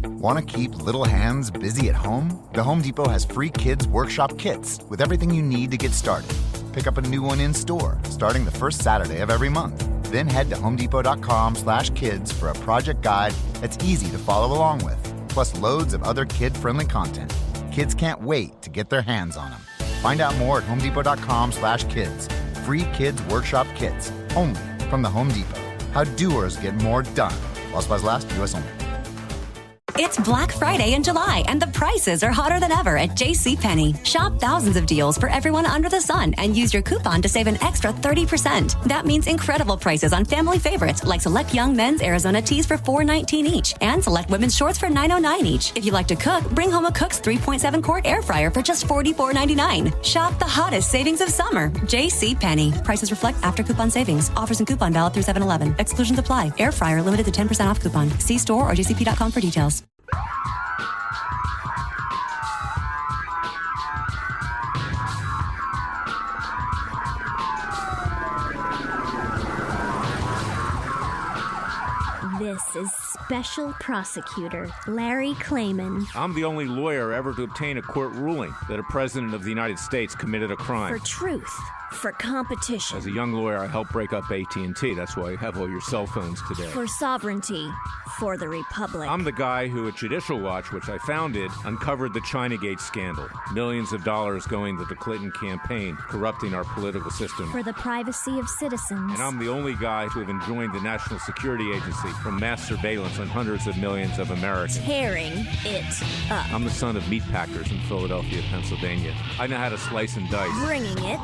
Want to keep little hands busy at home? The Home Depot has free kids workshop kits with everything you need to get started. Pick up a new one in store starting the first Saturday of every month. Then head to homedepot.com/kids for a project guide that's easy to follow along with, plus loads of other kid-friendly content. Kids can't wait to get their hands on them. Find out more at homedepot.com/kids. Free kids workshop kits, only from the Home Depot. How doers get more done. While supplies last, U.S. only. It's Black Friday in July, and the prices are hotter than ever at JCPenney. Shop thousands of deals for everyone under the sun and use your coupon to save an extra 30%. That means incredible prices on family favorites like select young men's Arizona tees for $4.19 each and select women's shorts for $9.09 each. If you like to cook, bring home a Cook's 3.7-quart air fryer for just $44.99. Shop the hottest savings of summer. JCPenney. Prices reflect after coupon savings. Offers and coupon valid through 7/11. Exclusions apply. Air fryer limited to 10% off coupon. See store or jcp.com for details. This is Special Prosecutor Larry Klayman. I'm the only lawyer ever to obtain a court ruling that a president of the United States committed a crime. For truth. For competition. As a young lawyer, I helped break up AT&T. That's why you have all your cell phones today. For sovereignty. For the Republic. I'm the guy who, at Judicial Watch, which I founded, uncovered the Chinagate scandal. Millions of dollars going to the Clinton campaign, corrupting our political system. For the privacy of citizens. And I'm the only guy to have enjoined the National Security Agency from mass surveillance on hundreds of millions of Americans. Tearing it up. I'm the son of meatpackers in Philadelphia, Pennsylvania. I know how to slice and dice. Bringing it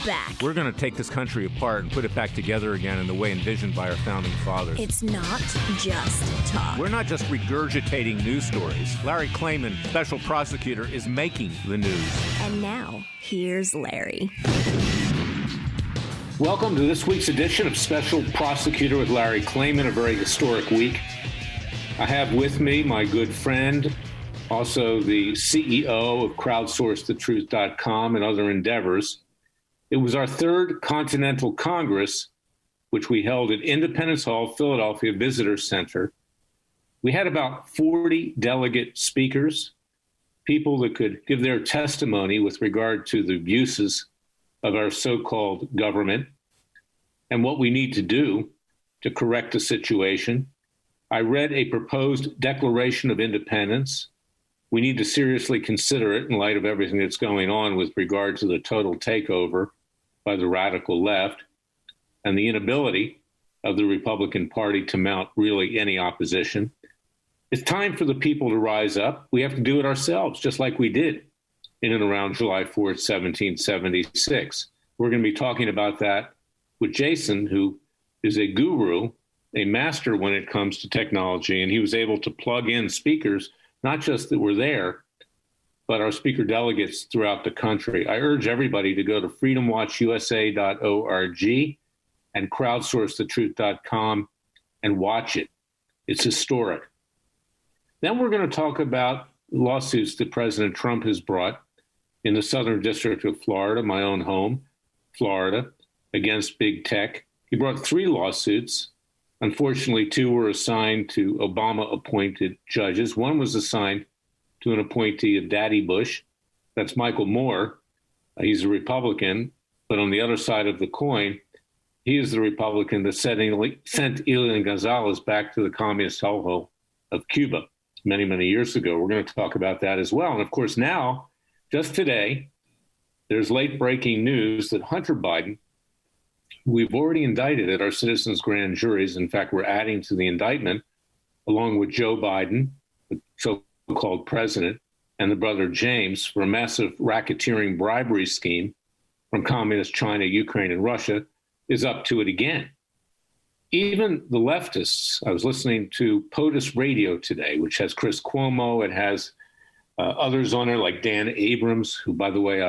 back. We're going to take this country apart and put it back together again in the way envisioned by our founding fathers. It's not just talk. We're not just regurgitating news stories. Larry Klayman, special prosecutor, is making the news. And now, here's Larry. Welcome to this week's edition of Special Prosecutor with Larry Klayman, a very historic week. I have with me my good friend, also the CEO of crowdsourcethetruth.com and other endeavors. It was our third Continental Congress, which we held at Independence Hall, Philadelphia Visitor Center. We had about 40 delegate speakers, people that could give their testimony with regard to the abuses of our so-called government and what we need to do to correct the situation. I read a proposed Declaration of Independence. We need to seriously consider it in light of everything that's going on with regard to the total takeover by the radical left and the inability of the Republican Party to mount really any opposition. It's time for the people to rise up. We have to do it ourselves, just like we did in and around July 4th, 1776. We're going to be talking about that with Jason, who is a guru, a master when it comes to technology, and he was able to plug in speakers, not just that were there, but our speaker delegates throughout the country. I urge everybody to go to freedomwatchusa.org and crowdsourcethetruth.com and watch it. It's historic. Then we're going to talk about lawsuits that President Trump has brought in the Southern District of Florida, my own home, Florida, against big tech. He brought 3 lawsuits. Unfortunately, 2 were assigned to Obama-appointed judges. One was assigned to an appointee of Daddy Bush. That's Michael Moore. He's a Republican. But on the other side of the coin, he is the Republican that sent Elian Gonzalez back to the communist hellhole of Cuba many, many years ago. We're going to talk about that as well. And of course, now, just today, there's late-breaking news that Hunter Biden, we've already indicted at our citizens' grand juries. In fact, we're adding to the indictment, along with Joe Biden, the so-called president, and the brother James, for a massive racketeering bribery scheme from communist China, Ukraine, and Russia, is up to it again. Even the leftists, I was listening to POTUS Radio today, which has Chris Cuomo. It has others on there like Dan Abrams, who, by the way,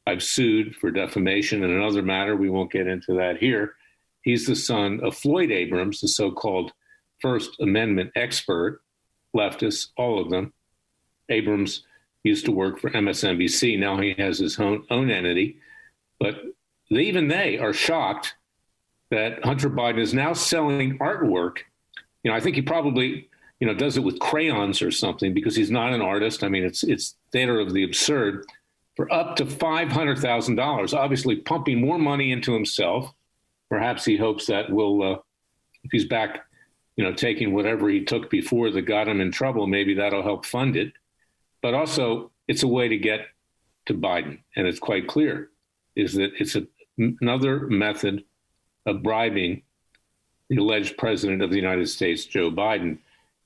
I've sued for defamation in another matter. We won't get into that here. He's the son of Floyd Abrams, the so-called First Amendment expert, leftists, all of them. Abrams used to work for MSNBC. Now he has his own entity. But even they are shocked that Hunter Biden is now selling artwork. I think he probably, does it with crayons or something because he's not an artist. I mean, it's theater of the absurd for up to $500,000, obviously pumping more money into himself. Perhaps he hopes that will, if he's back, taking whatever he took before that got him in trouble, maybe that'll help fund it. But also, it's a way to get to Biden. And it's quite clear is that it's another method of bribing the alleged president of the United States, Joe Biden.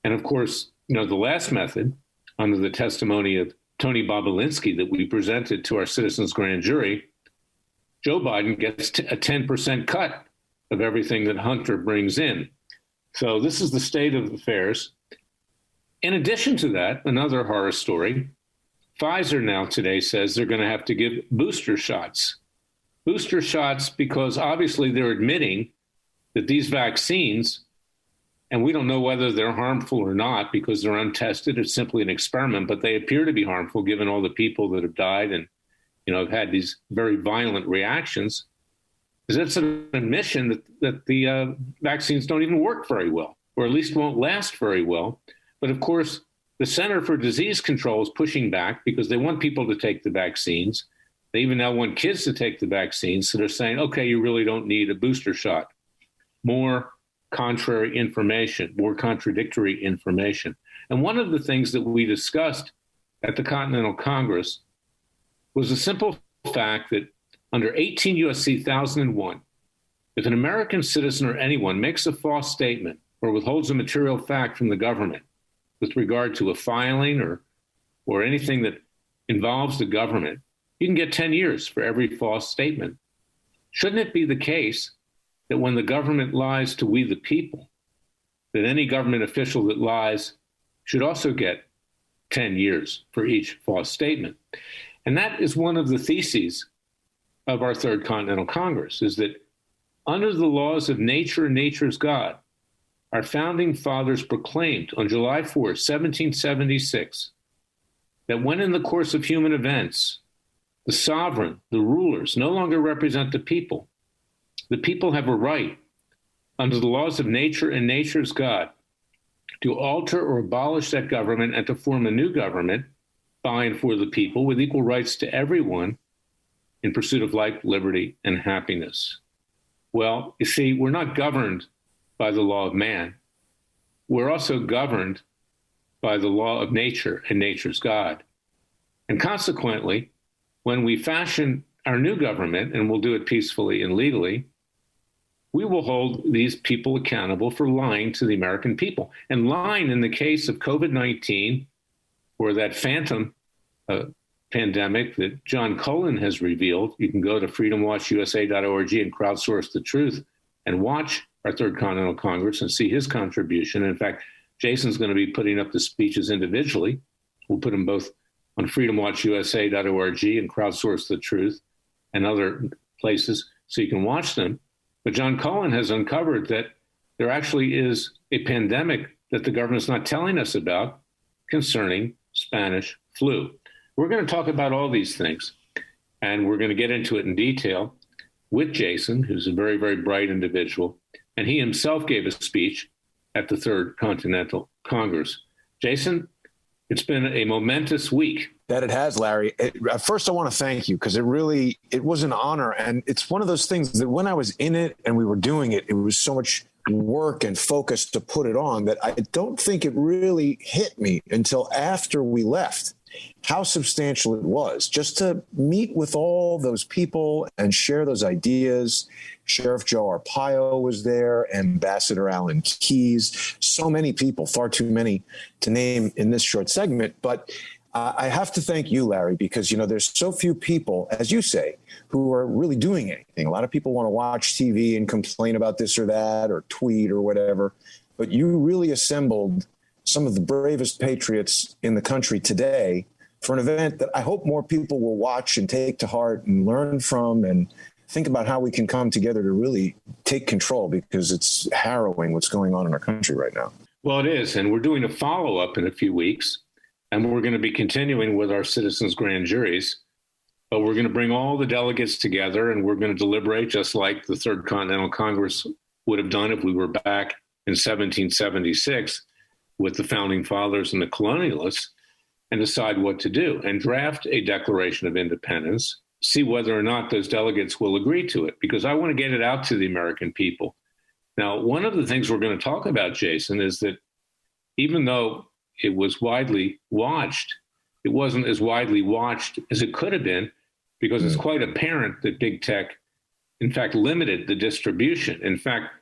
And of course, the last method, under the testimony of Tony Bobolinsky that we presented to our citizens grand jury, Joe Biden gets a 10% cut of everything that Hunter brings in. So this is the state of affairs. In addition to that, another horror story, Pfizer now today says they're going to have to give booster shots. Booster shots because obviously they're admitting that these vaccines, and we don't know whether they're harmful or not because they're untested. It's simply an experiment, but they appear to be harmful given all the people that have died and, have had these very violent reactions. It's an admission that the vaccines don't even work very well, or at least won't last very well. But of course, the Center for Disease Control is pushing back because they want people to take the vaccines. They even now want kids to take the vaccines. So they're saying, okay, you really don't need a booster shot. More contrary information, more contradictory information. And one of the things that we discussed at the Continental Congress was the simple fact that under 18 U.S.C. 1001, if an American citizen or anyone makes a false statement or withholds a material fact from the government with regard to a filing or anything that involves the government, you can get 10 years for every false statement. Shouldn't it be the case that when the government lies to we the people, that any government official that lies should also get 10 years for each false statement? And that is one of the theses of our Third Continental Congress, is that under the laws of nature and nature's God, our founding fathers proclaimed on July 4th, 1776, that when in the course of human events, the sovereign, the rulers, no longer represent the people have a right, under the laws of nature and nature's God, to alter or abolish that government and to form a new government by and for the people with equal rights to everyone in pursuit of life, liberty, and happiness. Well, you see, we're not governed by the law of man. We're also governed by the law of nature and nature's God. And consequently, when we fashion our new government, and we'll do it peacefully and legally, we will hold these people accountable for lying to the American people. And lying in the case of COVID-19 or that phantom pandemic that John Cullen has revealed. You can go to freedomwatchusa.org and crowdsource the truth and watch our Third Continental Congress and see his contribution. And in fact, Jason's going to be putting up the speeches individually. We'll put them both on freedomwatchusa.org and crowdsource the truth and other places so you can watch them. But John Cullen has uncovered that there actually is a pandemic that the government's not telling us about concerning Spanish flu. We're going to talk about all these things, and we're going to get into it in detail with Jason, who's a very, very bright individual, and he himself gave a speech at the Third Continental Congress. Jason, it's been a momentous week. That it has, Larry. First, I want to thank you because it was an honor. And it's one of those things that when I was in it and we were doing it, it was so much work and focus to put it on that I don't think it really hit me until after we left how substantial it was just to meet with all those people and share those ideas. Sheriff Joe Arpaio was there, Ambassador Alan Keyes, so many people, far too many to name in this short segment. But I have to thank you, Larry, because, there's so few people, as you say, who are really doing anything. A lot of people want to watch TV and complain about this or that or tweet or whatever. But you really assembled some of the bravest patriots in the country today for an event that I hope more people will watch and take to heart and learn from and think about how we can come together to really take control, because it's harrowing what's going on in our country right now. Well, it is. And we're doing a follow-up in a few weeks. And we're going to be continuing with our citizens' grand juries, but we're going to bring all the delegates together and we're going to deliberate just like the Third Continental Congress would have done if we were back in 1776. with the founding fathers and the colonialists and decide what to do and draft a Declaration of Independence, see whether or not those delegates will agree to it, because I want to get it out to the American people. Now, one of the things we're going to talk about, Jason, is that even though it was widely watched, it wasn't as widely watched as it could have been, because it's quite apparent that big tech, in fact, limited the distribution. In fact,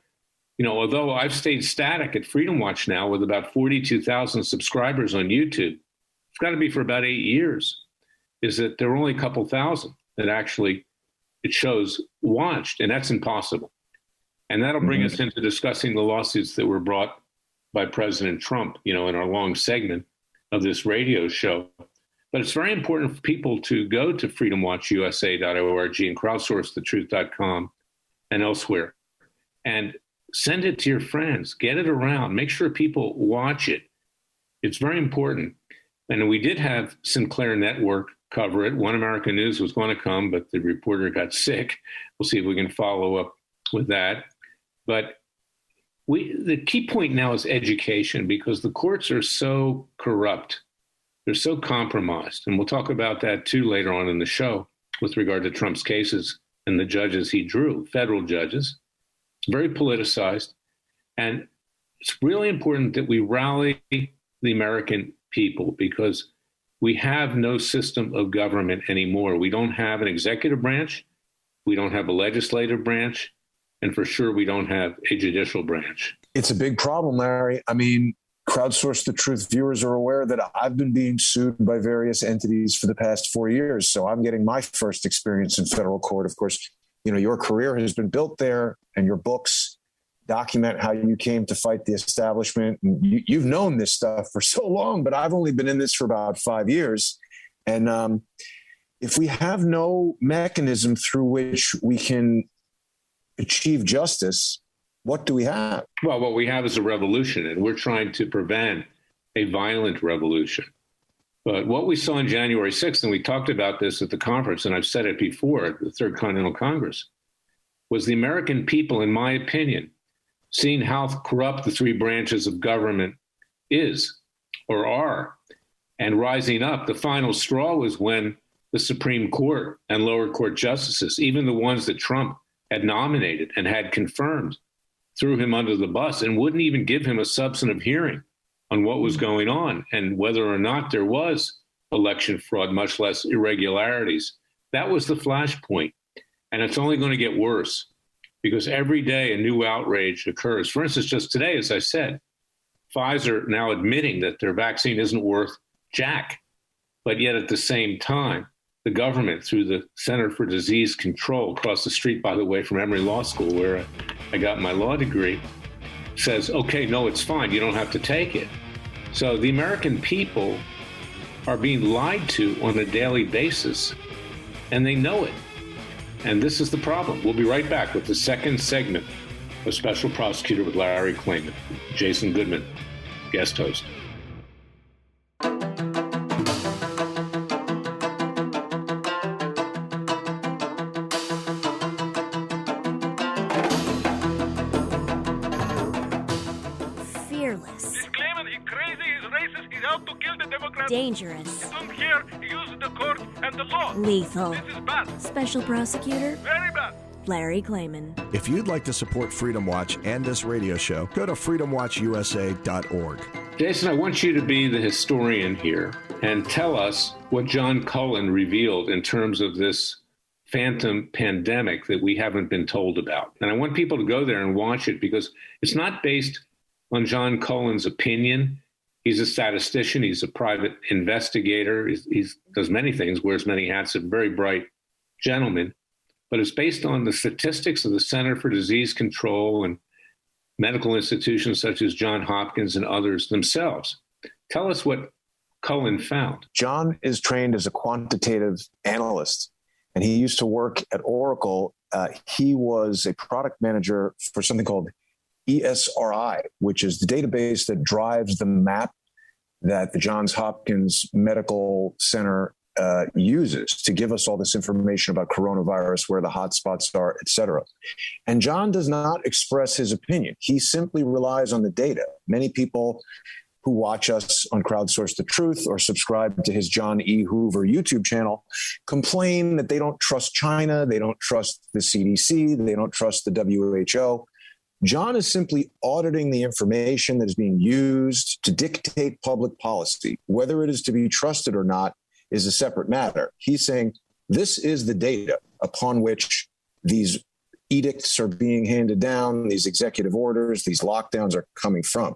although I've stayed static at Freedom Watch now with about 42,000 subscribers on YouTube, it's got to be for about 8 years, is that there are only a couple thousand that actually, it shows, watched, and that's impossible. And that'll bring us into discussing the lawsuits that were brought by President Trump, in our long segment of this radio show. But it's very important for people to go to freedomwatchusa.org and crowdsourcethetruth.com and elsewhere and send it to your friends, get it around, make sure people watch it. It's very important. And we did have Sinclair Network cover it. One American News was going to come, but the reporter got sick. We'll see if we can follow up with that. But the key point now is education, because the courts are so corrupt. They're so compromised. And we'll talk about that too later on in the show with regard to Trump's cases and the judges he drew, federal judges. It's very politicized. And it's really important that we rally the American people, because we have no system of government anymore. We don't have an executive branch. We don't have a legislative branch. And for sure, we don't have a judicial branch. It's a big problem, Larry. I mean, Crowdsource the Truth viewers are aware that I've been being sued by various entities for the past 4 years. So I'm getting my first experience in federal court. Of course, your career has been built there, and your books document how you came to fight the establishment. And you've known this stuff for so long, but I've only been in this for about 5 years. And if we have no mechanism through which we can achieve justice, what do we have? Well, what we have is a revolution, and we're trying to prevent a violent revolution. But what we saw on January 6th, and we talked about this at the conference, and I've said it before at the Third Continental Congress, was the American people, in my opinion, seeing how corrupt the three branches of government is or are, and rising up. The final straw was when the Supreme Court and lower court justices, even the ones that Trump had nominated and had confirmed, threw him under the bus and wouldn't even give him a substantive hearing on what was going on and whether or not there was election fraud, much less irregularities. That was the flashpoint. And it's only going to get worse, because every day a new outrage occurs. For instance, just today, as I said, Pfizer now admitting that their vaccine isn't worth jack. But yet at the same time, the government, through the Center for Disease Control, across the street, by the way, from Emory Law School, where I got my law degree, says, okay, no, it's fine. You don't have to take it. So the American people are being lied to on a daily basis, and they know it. And this is the problem. We'll be right back with the second segment of Special Prosecutor with Larry Klayman. Jason Goodman, guest host. Dangerous. Don't care. Use the court and the law. Lethal. This is bad. Special Prosecutor Very bad. Larry Klayman. If you'd like to support Freedom Watch and this radio show, go to freedomwatchusa.org. Jason, I want you to be the historian here and tell us what John Cullen revealed in terms of this phantom pandemic that we haven't been told about. And I want people to go there and watch it, because it's not based on John Cullen's opinion. He's a statistician. He's a private investigator. He does many things, wears many hats, a very bright gentleman. But it's based on the statistics of the Center for Disease Control and medical institutions such as Johns Hopkins and others themselves. Tell us what Cullen found. John is trained as a quantitative analyst, and he used to work at Oracle. He was a product manager for something called ESRI, which is the database that drives the map that the Johns Hopkins Medical Center uses to give us all this information about coronavirus, where the hotspots are, et cetera. And John does not express his opinion. He simply relies on the data. Many people who watch us on Crowdsource the Truth or subscribe to his John E. Hoover YouTube channel complain that they don't trust China, they don't trust the CDC, they don't trust the WHO. John is simply auditing the information that is being used to dictate public policy. Whether it is to be trusted or not is a separate matter. He's saying this is the data upon which these edicts are being handed down, these executive orders, these lockdowns are coming from.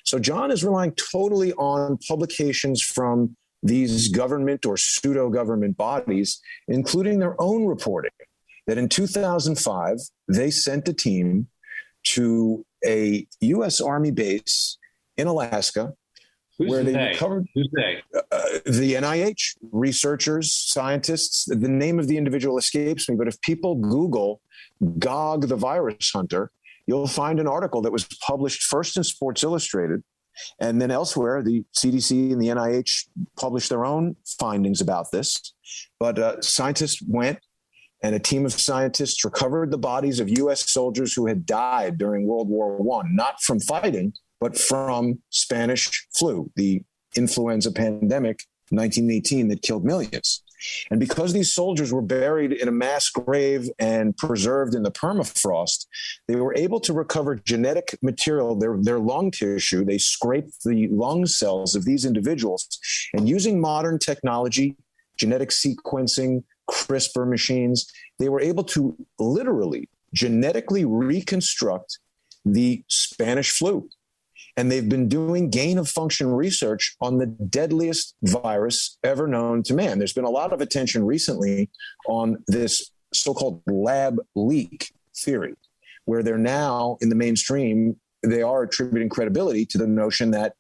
So John is relying totally on publications from these government or pseudo-government bodies, including their own reporting, that in 2005, they sent a team to a U.S. Army base in Alaska where they recovered the NIH, researchers, scientists. The name of the individual escapes me, but if people Google Gog the virus hunter, you'll find an article that was published first in Sports Illustrated, and then elsewhere, the CDC and the NIH published their own findings about this. But scientists went, and a team of scientists recovered the bodies of U.S. soldiers who had died during World War I, not from fighting, but from Spanish flu, the influenza pandemic, 1918, that killed millions. And because these soldiers were buried in a mass grave and preserved in the permafrost, they were able to recover genetic material, their lung tissue. They scraped the lung cells of these individuals. And using modern technology, genetic sequencing, CRISPR machines, they were able to literally genetically reconstruct the Spanish flu. And they've been doing gain-of-function research on the deadliest virus ever known to man. There's been a lot of attention recently on this so-called lab leak theory, where they're now in the mainstream, they are attributing credibility to the notion that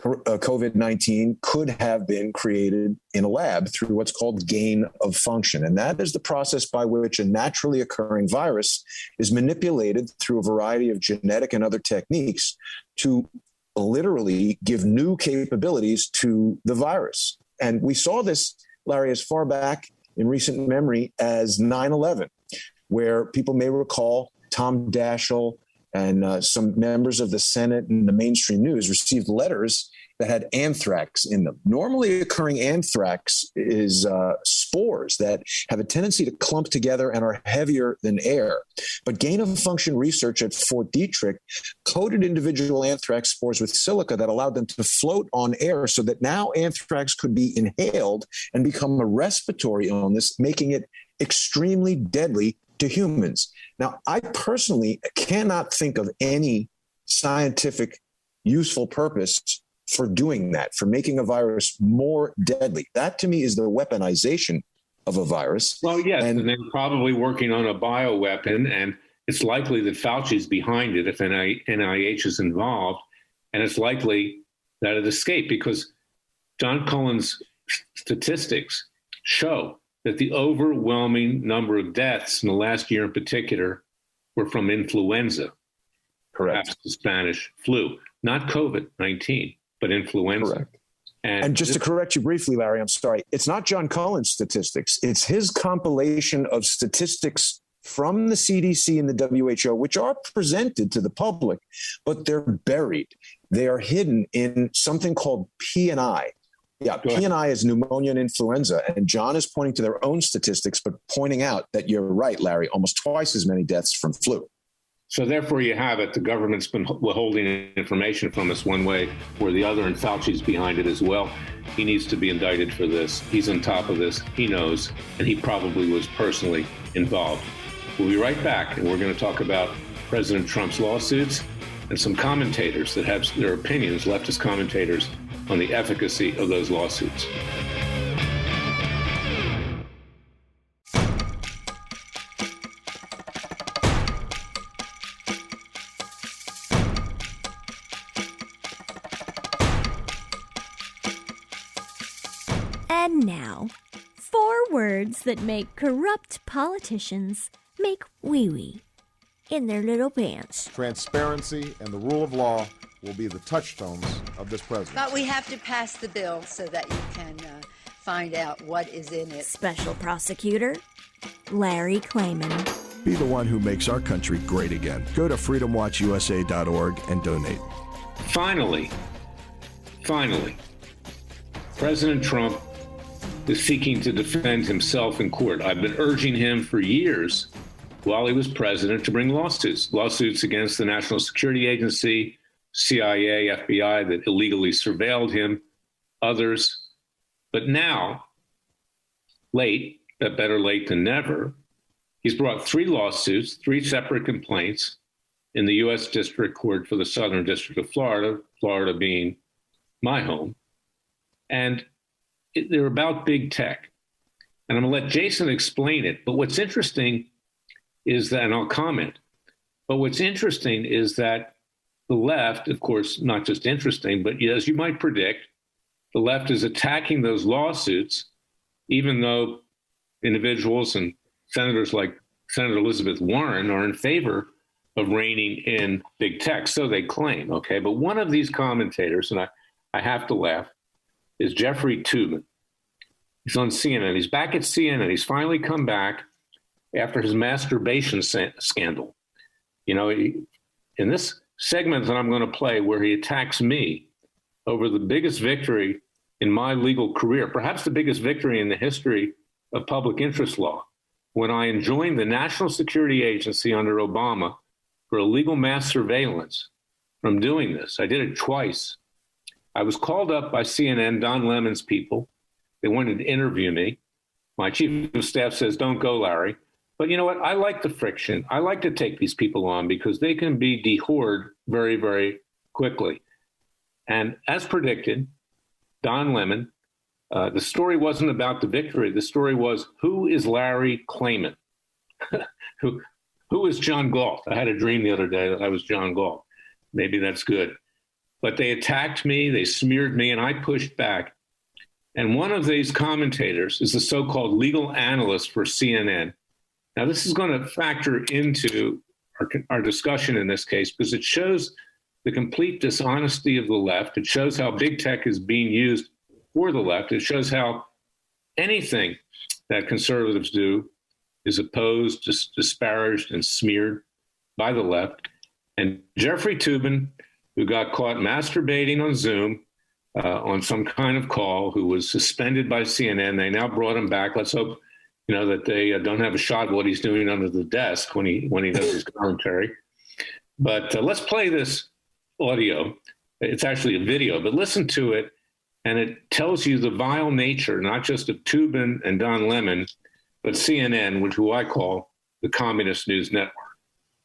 COVID-19 could have been created in a lab through what's called gain of function. And that is the process by which a naturally occurring virus is manipulated through a variety of genetic and other techniques to literally give new capabilities to the virus. And we saw this, Larry, as far back in recent memory as 9/11, where people may recall Tom Daschle and some members of the Senate and the mainstream news received letters that had anthrax in them. Normally occurring anthrax is spores that have a tendency to clump together and are heavier than air. But gain-of-function research at Fort Detrick coated individual anthrax spores with silica that allowed them to float on air so that now anthrax could be inhaled and become a respiratory illness, making it extremely deadly to humans. Now, I personally cannot think of any scientific useful purpose for doing that, for making a virus more deadly. That to me is the weaponization of a virus. Well, yes, and they're probably working on a bioweapon, and it's likely that Fauci's behind it if NIH is involved, and it's likely that it escaped because John Cullen's statistics show that the overwhelming number of deaths in the last year in particular were from influenza, perhaps the Spanish flu, not COVID-19, but influenza. Correct. And just to correct you briefly, Larry, I'm sorry, it's not John Cullen's statistics. It's his compilation of statistics from the CDC and the WHO, which are presented to the public, but they're buried. They are hidden in something called P&I. Yeah, P&I is pneumonia and influenza, and John is pointing to their own statistics, but pointing out that you're right, Larry, almost twice as many deaths from flu. So therefore you have it. The government's been withholding information from us one way or the other, and Fauci's behind it as well. He needs to be indicted for this. He's on top of this. He knows, and he probably was personally involved. We'll be right back, and we're going to talk about President Trump's lawsuits and some commentators that have their opinions, leftist commentators, on the efficacy of those lawsuits. And now, 4 words that make corrupt politicians make wee-wee in their little pants. Transparency and the rule of law will be the touchstones of this presidency. But we have to pass the bill so that you can find out what is in it. Special Prosecutor Larry Klayman. Be the one who makes our country great again. Go to freedomwatchusa.org and donate. Finally, Finally, President Trump is seeking to defend himself in court. I've been urging him for years while he was president to bring lawsuits against the National Security Agency, CIA, FBI that illegally surveilled him, others. But now, late, but better late than never, he's brought 3 lawsuits, 3 separate complaints in the U.S. District Court for the Southern District of Florida, Florida being my home. And they're about big tech. And I'm going to let Jason explain it. But what's interesting is that, and I'll comment, but what's interesting is that the left, of course, not just interesting, but as you might predict, the left is attacking those lawsuits, even though individuals and senators like Senator Elizabeth Warren are in favor of reining in big tech. So they claim, okay? But one of these commentators, and I have to laugh, is Jeffrey Toobin. He's on CNN. He's back at CNN. He's finally come back after his masturbation scandal. You know, in this segment that I'm going to play where he attacks me over the biggest victory in my legal career, perhaps the biggest victory in the history of public interest law, when I enjoined the National Security Agency under Obama for illegal mass surveillance from doing this. I did it twice. I was called up by CNN, Don Lemon's people. They wanted to interview me. My chief of staff says, don't go, Larry. But you know what? I like the friction. I like to take these people on because they can be dehorred very, very quickly. And as predicted, Don Lemon, the story wasn't about the victory. The story was, who is Larry Klayman? Who is John Galt? I had a dream the other day that I was John Galt. Maybe that's good. But they attacked me, they smeared me, and I pushed back. And one of these commentators is the so-called legal analyst for CNN. Now, this is going to factor into our discussion in this case because it shows the complete dishonesty of the left. It shows how big tech is being used for the left. It shows how anything that conservatives do is opposed, disparaged, and smeared by the left. And Jeffrey Toobin, who got caught masturbating on Zoom on some kind of call, who was suspended by CNN, they now brought him back. Let's hope, that they don't have a shot of what he's doing under the desk when he does his commentary. But let's play this audio. It's actually a video, but listen to it, and it tells you the vile nature, not just of Toobin and Don Lemon, but CNN, who I call the Communist News Network.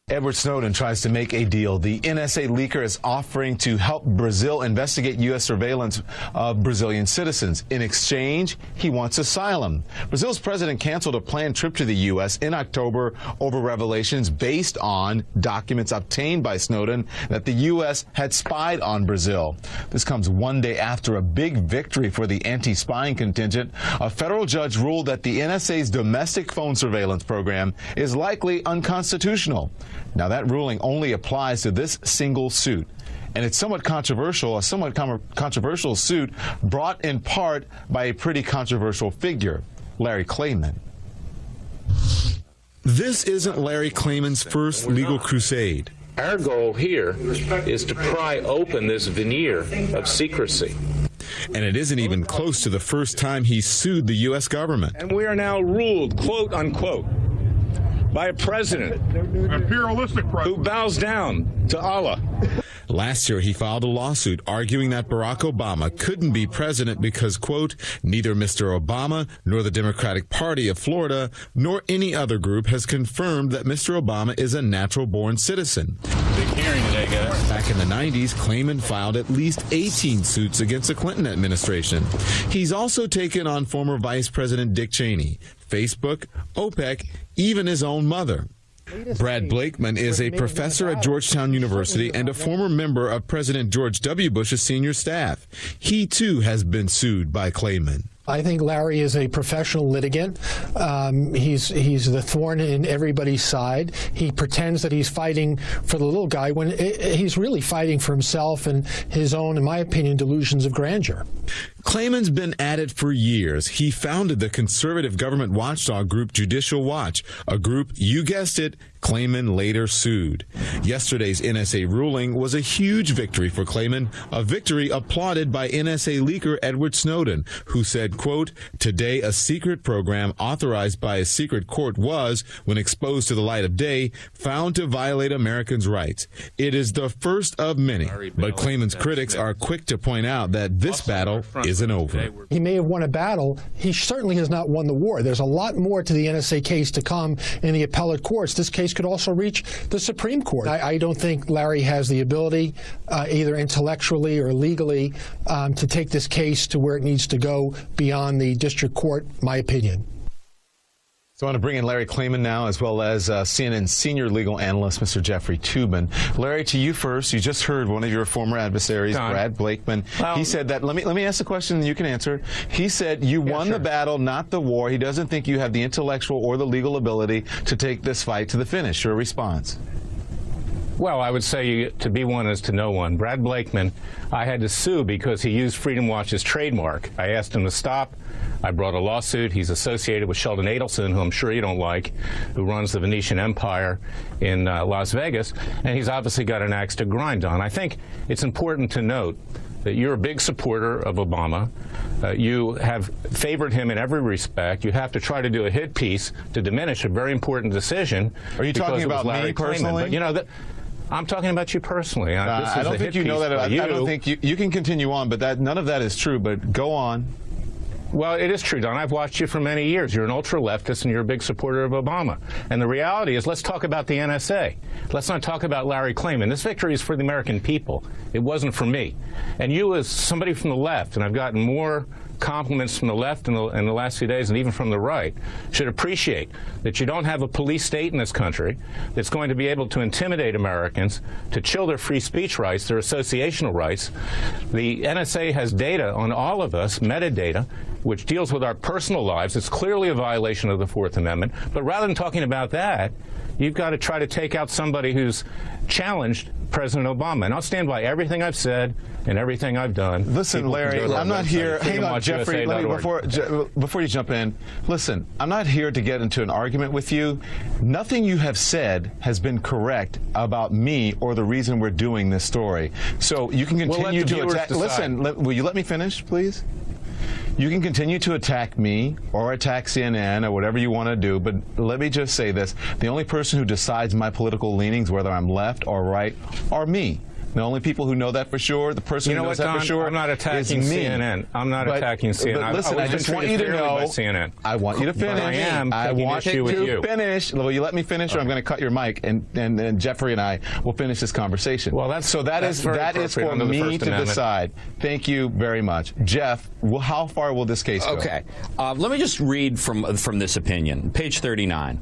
Edward Snowden tries to make a deal. The NSA leaker is offering to help Brazil investigate U.S. surveillance of Brazilian citizens. In exchange, he wants asylum. Brazil's president canceled a planned trip to the U.S. in October over revelations based on documents obtained by Snowden that the U.S. had spied on Brazil. This comes one day after a big victory for the anti-spying contingent. A federal judge ruled that the NSA's domestic phone surveillance program is likely unconstitutional. Now, that ruling only applies to this single suit, and it's somewhat controversial, a somewhat controversial suit brought in part by a pretty controversial figure, Larry Klayman. This isn't Larry Klayman's first legal crusade. Our goal here is to pry open this veneer of secrecy. And it isn't even close to the first time he sued the U.S. government. And we are now ruled, quote unquote, by a president, imperialistic president, who bows down to Allah. Last year, he filed a lawsuit arguing that Barack Obama couldn't be president because, quote, neither Mr. Obama nor the Democratic Party of Florida nor any other group has confirmed that Mr. Obama is a natural-born citizen. Big hearing today, guys. Back in the 90s, Klayman filed at least 18 suits against the Clinton administration. He's also taken on former Vice President Dick Cheney, Facebook, OPEC, even his own mother. Brad Blakeman is a professor at Georgetown University and a former member of President George W. Bush's senior staff. He, too, has been sued by Klayman. I think Larry is a professional litigant. He's the thorn in everybody's side. He pretends that he's fighting for the little guy when he's really fighting for himself and his own, in my opinion, delusions of grandeur. Clayman's been at it for years. He founded the conservative government watchdog group Judicial Watch, a group, you guessed it, Clayman later sued. Yesterday's NSA ruling was a huge victory for Clayman, a victory applauded by NSA leaker Edward Snowden, who said, quote, "Today a secret program authorized by a secret court was, when exposed to the light of day, found to violate Americans' rights. It is the first of many." But Clayman's critics are quick to point out that this battle isn't over. He may have won a battle. He certainly has not won the war. There's a lot more to the NSA case to come in the appellate courts. This case could also reach the Supreme Court. I don't think Larry has the ability, either intellectually or legally, to take this case to where it needs to go beyond the district court, my opinion. So I want to bring in Larry Klayman now, as well as CNN senior legal analyst, Mr. Jeffrey Toobin. Larry, to you first. You just heard one of your former adversaries, Brad Blakeman. He said that, let me ask the question and you can answer. He said you won the battle, not the war. He doesn't think you have the intellectual or the legal ability to take this fight to the finish. Your response? Well, I would say to be one is to know one. Brad Blakeman, I had to sue because he used Freedom Watch's trademark. I asked him to stop. I brought a lawsuit. He's associated with Sheldon Adelson, who I'm sure you don't like, who runs the Venetian Empire in Las Vegas, and he's obviously got an axe to grind on. I think it's important to note that you're a big supporter of Obama. You have favored him in every respect. You have to try to do a hit piece to diminish a very important decision. Are you talking about me personally? But, you know, I'm talking about you personally. I don't think you know that. I don't think you can continue on, but none of that is true. But go on. Well, it is true, Don. I've watched you for many years. You're an ultra-leftist, and you're a big supporter of Obama. And the reality is, let's talk about the NSA. Let's not talk about Larry Klayman. This victory is for the American people. It wasn't for me. And you, as somebody from the left, and I've gotten more compliments from the left in the last few days and even from the right, should appreciate that you don't have a police state in this country that's going to be able to intimidate Americans, to chill their free speech rights, their associational rights. The NSA has data on all of us, metadata, which deals with our personal lives. It's clearly a violation of the Fourth Amendment. But rather than talking about that, you've got to try to take out somebody who's challenged President Obama. And I'll stand by everything I've said and everything I've done. Listen, Larry, I'm not here. Hang on, Jeffrey, before you jump in, listen, I'm not here to get into an argument with you. Nothing you have said has been correct about me or the reason we're doing this story. So you can continue to attack. Listen, will you let me finish, please? You can continue to attack me or attack CNN or whatever you want to do, but let me just say this. The only person who decides my political leanings, whether I'm left or right, are me. The only people who know that for sure, the person who knows that for sure, I'm not attacking CNN. I'm not attacking CNN. But listen, I just want you to know. I want you to finish. I want you to finish. Will you let me finish, or I'm going to cut your mic, and Jeffrey and I will finish this conversation. Well, that is for me to decide. Thank you very much, Jeff. How far will this case go? Okay, let me just read from this opinion, page 39.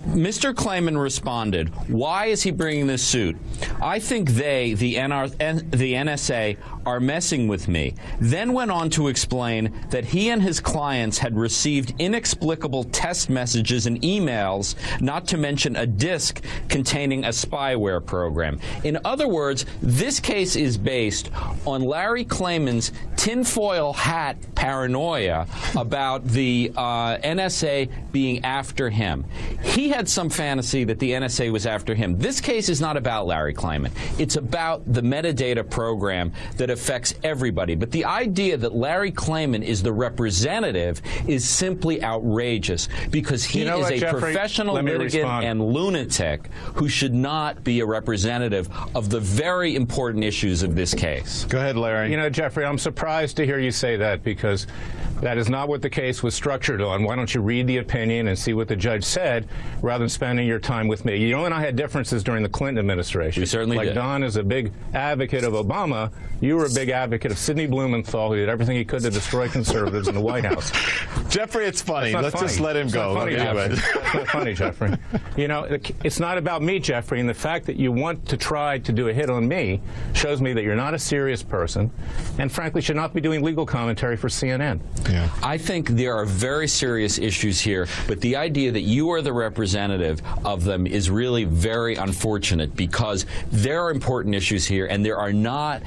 Mr. Klayman responded, "Why is he bringing this suit? I think the NSA, are messing with me." Then went on to explain that he and his clients had received inexplicable text messages and emails, not to mention a disk containing a spyware program. In other words, this case is based on Larry Klayman's tinfoil hat paranoia about the NSA being after him. He had some fantasy that the NSA was after him. This case is not about Larry Klayman. It's about the metadata program that affects everybody. But the idea that Larry Klayman is the representative is simply outrageous, because he is a professional litigant and lunatic who should not be a representative of the very important issues of this case. Go ahead, Larry. You know, Jeffrey, I'm surprised to hear you say that, because that is not what the case was structured on. Why don't you read the opinion and see what the judge said rather than spending your time with me? You know, and I had differences during the Clinton administration. We certainly did. Like Don is a big advocate of Obama. You were a big advocate of Sidney Blumenthal, who did everything he could to destroy conservatives in the White House. Jeffrey, it's funny. Let's just let him go. It's not funny, Jeffrey. You know, it's not about me, Jeffrey, and the fact that you want to try to do a hit on me shows me that you're not a serious person, and frankly should not not be doing legal commentary for CNN. Yeah. I think there are very serious issues here, but the idea that you are the representative of them is really very unfortunate, because there are important issues here, and they are not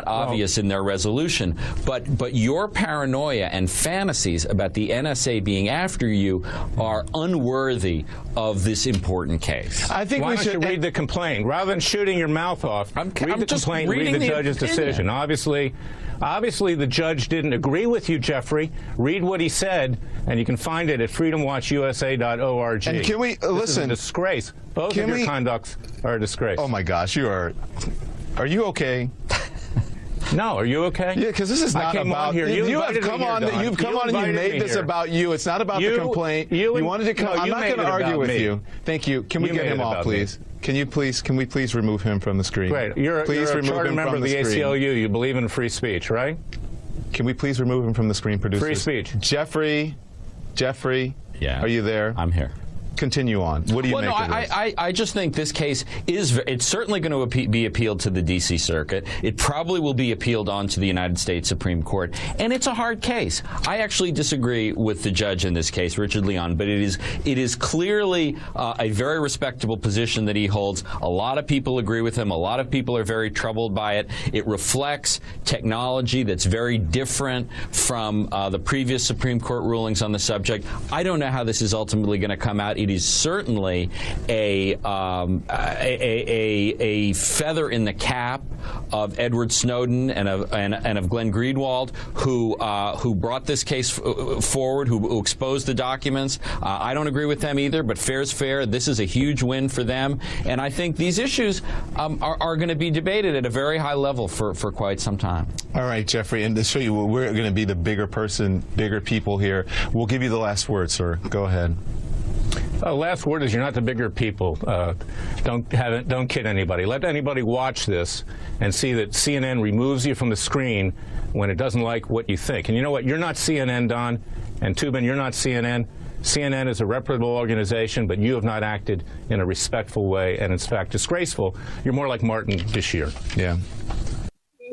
obvious in their resolution. But your paranoia and fantasies about the NSA being after you are unworthy of this important case. I think we should read the complaint rather than shooting your mouth off. Read the complaint, read the judge's decision. Obviously, the judge didn't agree with you, Jeffrey. Read what he said, and you can find it at freedomwatchusa.org. And can we listen? This is a disgrace. Both of your conducts are a disgrace. Oh my gosh, you are. Are you okay? No, are you okay? Yeah, because this is not about here. You have come on. You've come on and you made this about you. It's not about the complaint. You wanted to come. I'm not going to argue with you. Thank you. Can we get him off, please? Can we please remove him from the screen? Great. You're a charter member of the ACLU. You believe in free speech, right? Can we please remove him from the screen, producers? Free speech. Jeffrey, yeah. Are you there? I'm here. Continue on. What do you make of this? I just think this case it's certainly going to be appealed to the D.C. Circuit. It probably will be appealed on to the United States Supreme Court. And it's a hard case. I actually disagree with the judge in this case, Richard Leon, but it is clearly a very respectable position that he holds. A lot of people agree with him. A lot of people are very troubled by it. It reflects technology that's very different from the previous Supreme Court rulings on the subject. I don't know how this is ultimately going to come out. It is certainly a feather in the cap of Edward Snowden and of Glenn Greenwald, who brought this case forward, who exposed the documents. I don't agree with them either, but fair's fair. This is a huge win for them, and I think these issues are going to be debated at a very high level for quite some time. All right, Jeffrey, and to show you we're going to be the bigger people here, we'll give you the last word, sir. Go ahead. Last word is you're not the bigger people. Don't kid anybody. Let anybody watch this and see that CNN removes you from the screen when it doesn't like what you think. And you know what? You're not CNN, Don, and Toobin, you're not CNN. CNN is a reputable organization, but you have not acted in a respectful way, and in fact disgraceful. You're more like Martin Bashir. Yeah.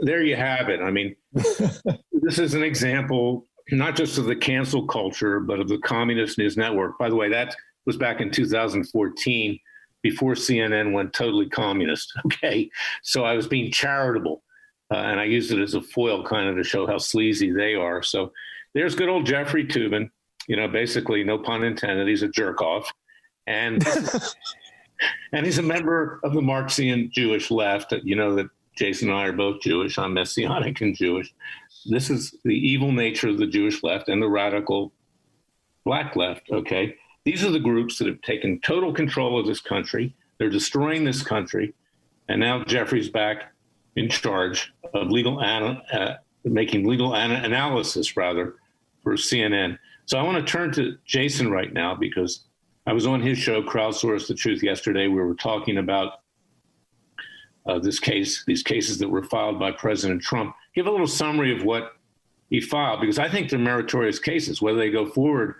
There you have it. I mean, this is an example not just of the cancel culture, but of the communist news network. By the way, that was back in 2014, before CNN went totally communist. Okay, so I was being charitable, and I used it as a foil kind of to show how sleazy they are. So there's good old Jeffrey Toobin, basically, no pun intended, he's a jerk off. And and he's a member of the Marxian Jewish left. You know that Jason and I are both Jewish. I'm Messianic and Jewish. This is the evil nature of the Jewish left and the radical black left, okay? These are the groups that have taken total control of this country. They're destroying this country. And now Jeffrey's back in charge of making legal analysis, for CNN. So I want to turn to Jason right now, because I was on his show, Crowdsource the Truth, yesterday. We were talking about these cases that were filed by President Trump. Give a little summary of what he filed, because I think they're meritorious cases. Whether they go forward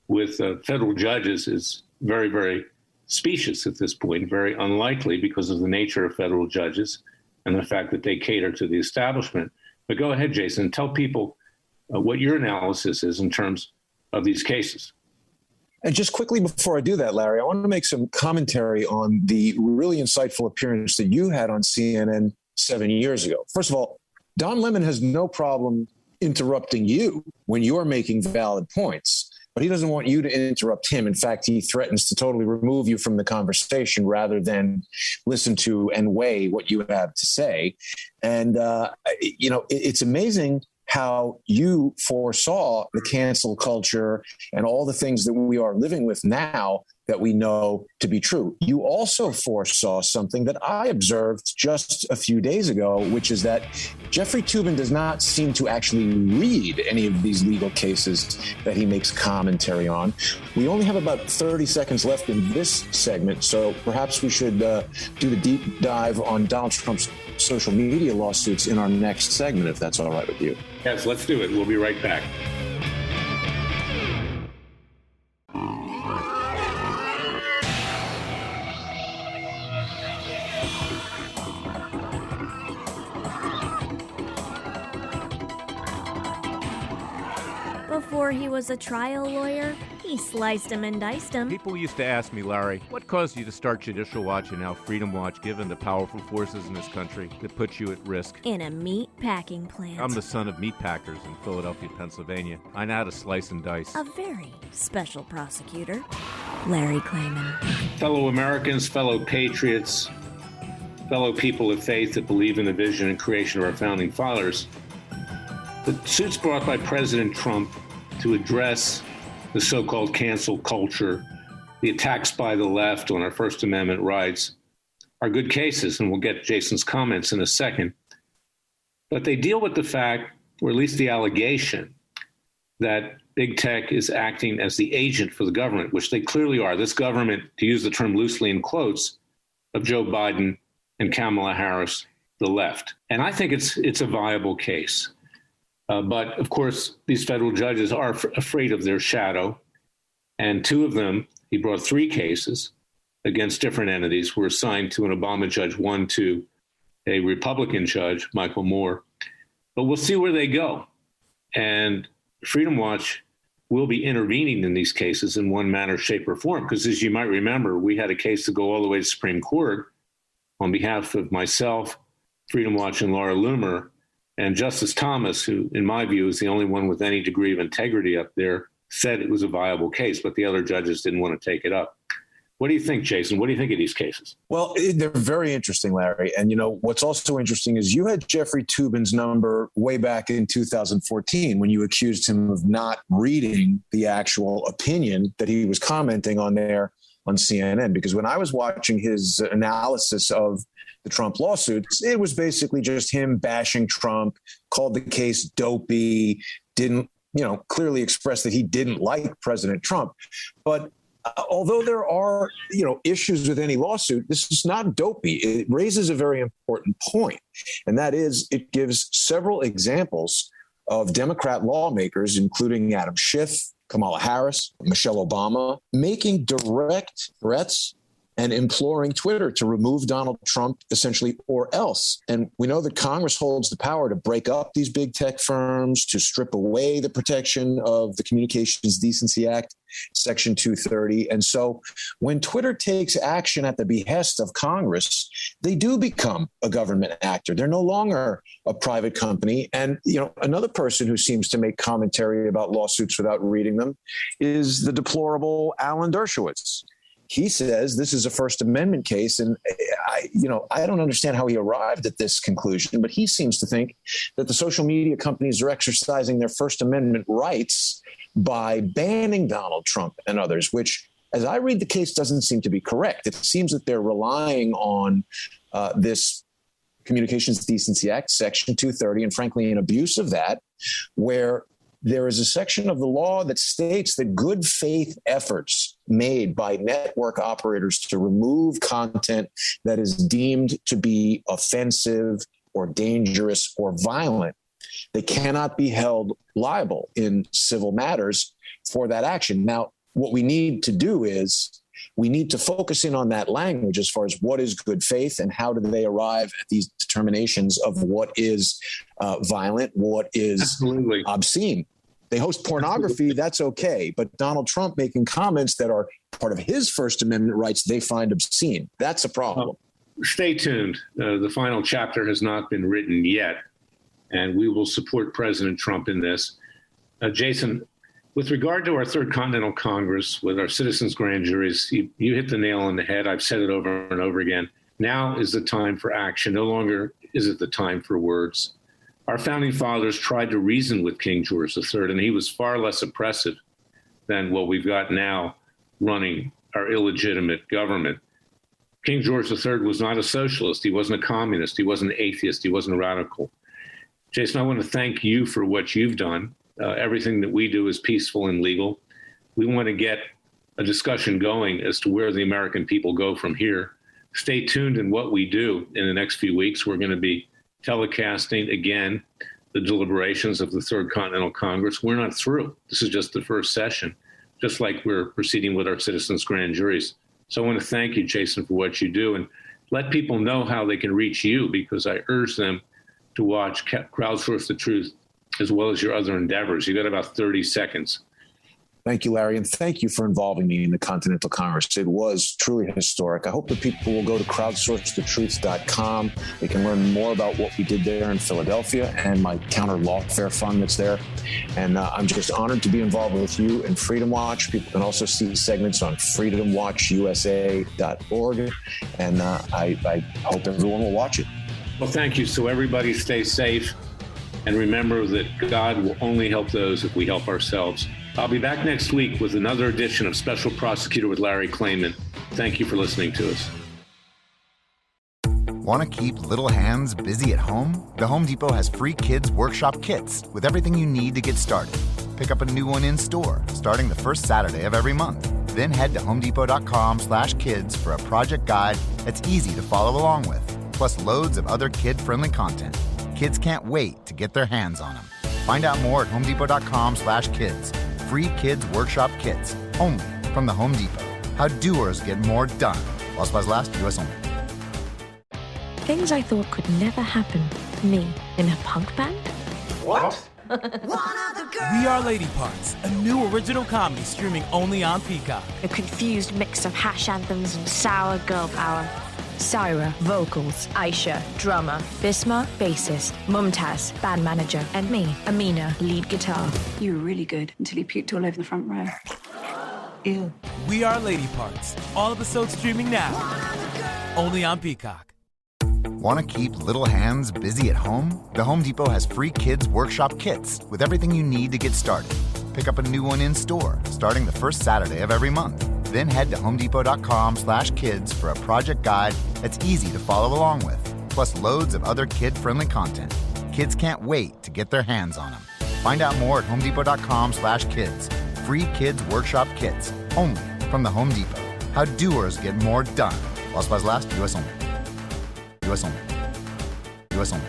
with federal judges is very, very specious at this point, very unlikely because of the nature of federal judges and the fact that they cater to the establishment. But go ahead, Jason, tell people what your analysis is in terms of these cases. And just quickly before I do that, Larry, I want to make some commentary on the really insightful appearance that you had on CNN 7 years ago. First of all, Don Lemon has no problem interrupting you when you're making valid points, but he doesn't want you to interrupt him. In fact, he threatens to totally remove you from the conversation rather than listen to and weigh what you have to say. And, it's amazing how you foresaw the cancel culture and all the things that we are living with now that we know to be true. You also foresaw something that I observed just a few days ago, which is that Jeffrey Toobin does not seem to actually read any of these legal cases that he makes commentary on. We only have about 30 seconds left in this segment, so perhaps we should do the deep dive on Donald Trump's social media lawsuits in our next segment, if that's all right with you. Yes, let's do it. We'll be right back. Before he was a trial lawyer, he sliced him and diced him. People used to ask me, Larry, what caused you to start Judicial Watch and now Freedom Watch, given the powerful forces in this country that put you at risk? In a meat packing plant. I'm the son of meat packers in Philadelphia, Pennsylvania. I know how to slice and dice. A very special prosecutor, Larry Klayman. Fellow Americans, fellow patriots, fellow people of faith that believe in the vision and creation of our founding fathers, the suits brought by President Trump to address the so-called cancel culture, the attacks by the left on our First Amendment rights, are good cases, and we'll get Jason's comments in a second. But they deal with the fact, or at least the allegation, that big tech is acting as the agent for the government, which they clearly are. This government, to use the term loosely in quotes, of Joe Biden and Kamala Harris, the left. And I think it's a viable case. But, of course, these federal judges are afraid of their shadow. And two of them, he brought three cases against different entities, were assigned to an Obama judge, one to a Republican judge, Michael Moore. But we'll see where they go. And Freedom Watch will be intervening in these cases in one manner, shape, or form. Because as you might remember, we had a case to go all the way to Supreme Court on behalf of myself, Freedom Watch, and Laura Loomer. And Justice Thomas, who, in my view, is the only one with any degree of integrity up there, said it was a viable case, but the other judges didn't want to take it up. What do you think, Jason? What do you think of these cases? Well, they're very interesting, Larry. And, you know, what's also interesting is you had Jeffrey Toobin's number way back in 2014 when you accused him of not reading the actual opinion that he was commenting on there on CNN. Because when I was watching his analysis of the Trump lawsuits, it was basically just him bashing Trump, called the case dopey, didn't, clearly express that he didn't like President Trump. But although there are, issues with any lawsuit, this is not dopey. It raises a very important point, and that is it gives several examples of Democrat lawmakers, including Adam Schiff, Kamala Harris, Michelle Obama, making direct threats and imploring Twitter to remove Donald Trump, essentially, or else. And we know that Congress holds the power to break up these big tech firms, to strip away the protection of the Communications Decency Act, Section 230. And so when Twitter takes action at the behest of Congress, they do become a government actor. They're no longer a private company. And, another person who seems to make commentary about lawsuits without reading them is the deplorable Alan Dershowitz. He says this is a First Amendment case, and I don't understand how he arrived at this conclusion, but he seems to think that the social media companies are exercising their First Amendment rights by banning Donald Trump and others, which, as I read the case, doesn't seem to be correct. It seems that they're relying on this Communications Decency Act, Section 230, and frankly, an abuse of that, where there is a section of the law that states that good faith efforts made by network operators to remove content that is deemed to be offensive or dangerous or violent, they cannot be held liable in civil matters for that action. Now, what we need to do is we need to focus in on that language as far as what is good faith and how do they arrive at these determinations of what is violent, what is Absolutely. Obscene. They host pornography, that's okay. But Donald Trump making comments that are part of his First Amendment rights, they find obscene. That's a problem. Stay tuned. The final chapter has not been written yet, and we will support President Trump in this. Jason, with regard to our Third Continental Congress, with our citizens' grand juries, you hit the nail on the head. I've said it over and over again. Now is the time for action. No longer is it the time for words. Our founding fathers tried to reason with King George III, and he was far less oppressive than what we've got now running our illegitimate government. King George III was not a socialist. He wasn't a communist. He wasn't an atheist. He wasn't a radical. Jason, I want to thank you for what you've done. Everything that we do is peaceful and legal. We want to get a discussion going as to where the American people go from here. Stay tuned in what we do in the next few weeks. We're going to be telecasting again the deliberations of the Third Continental Congress. We're not through. This is just the first session, just like we're proceeding with our citizens' grand juries. So I want to thank you, Jason, for what you do, and let people know how they can reach you, because I urge them to watch Crowdsource the Truth as well as your other endeavors. You got about 30 seconds. Thank you, Larry, and thank you for involving me in the Continental Congress. It was truly historic. I hope that people will go to crowdsourcethetruth.com. They can learn more about what we did there in Philadelphia and my counter lawfare fund that's there. And I'm just honored to be involved with you and Freedom Watch. People can also see segments on freedomwatchusa.org. And I hope everyone will watch it. Well, thank you. So everybody stay safe. And remember that God will only help those if we help ourselves. I'll be back next week with another edition of Special Prosecutor with Larry Klayman. Thank you for listening to us. Want to keep little hands busy at home? The Home Depot has free kids workshop kits with everything you need to get started. Pick up a new one in store starting the first Saturday of every month. Then head to homedepot.com/kids for a project guide that's easy to follow along with, plus loads of other kid-friendly content. Kids can't wait to get their hands on them. Find out more at homedepot.com/kids. Free kids workshop kits, only from the Home Depot. How doers get more done. While supplies last, U.S. only. Things I thought could never happen. Me in a punk band? What? We Are Lady Parts, a new original comedy streaming only on Peacock. A confused mix of hash anthems and sour girl power. Syra, vocals. Aisha, drummer. Bisma, bassist. Mumtaz, band manager. And me, Amina, lead guitar. You were really good until you puked all over the front row. Ew. We Are Lady Parts. All episodes streaming now. Only on Peacock. Want to keep little hands busy at home? The Home Depot has free kids workshop kits with everything you need to get started. Pick up a new one in store starting the first Saturday of every month. Then head to homedepot.com/kids for a project guide that's easy to follow along with, plus loads of other kid-friendly content. Kids can't wait to get their hands on them. Find out more at homedepot.com/kids. Free kids workshop kits, only from the Home Depot. How doers get more done. While supplies last, U.S. only. U.S. only. U.S. only.